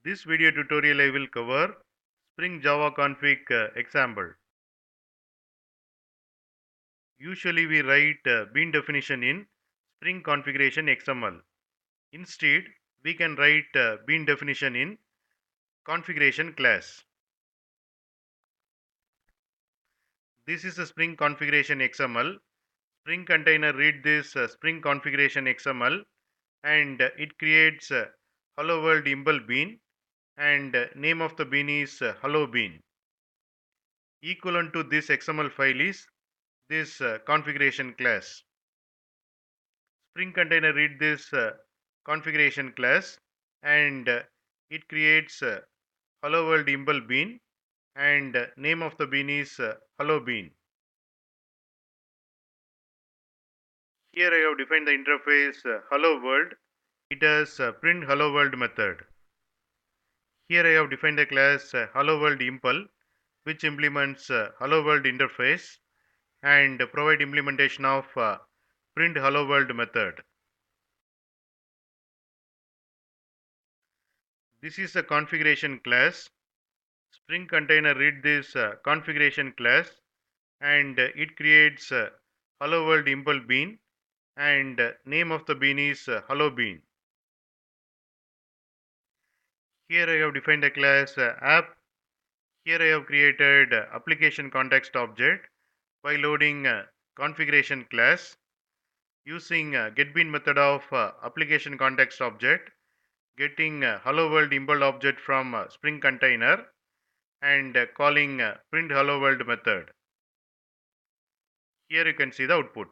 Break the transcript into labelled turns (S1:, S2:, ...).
S1: This video tutorial I will cover Spring JavaConfig example. Usually we write bean definition in Spring configuration XML. Instead, we can write bean definition in configuration class. This is a Spring configuration XML. Spring container read this Spring configuration XML and it creates hello world impl bean and name of the bean is hello bean. Equivalent to this XML file is this configuration class. Spring container read this configuration class and it creates hello world impl bean and name of the bean is hello bean. Here I have defined the interface hello world. It has print hello world method. Here I have defined the class hello world impl which implements hello world interface and provide implementation of print hello world method. This is a configuration class. Spring container read this configuration class and it creates hello world impl bean and name of the bean is hello bean. Here I have defined a class app. Here I have created application context object by loading configuration class using getBean method of application context object, getting hello world impl object from Spring container and calling print hello world method. Here you can see the output.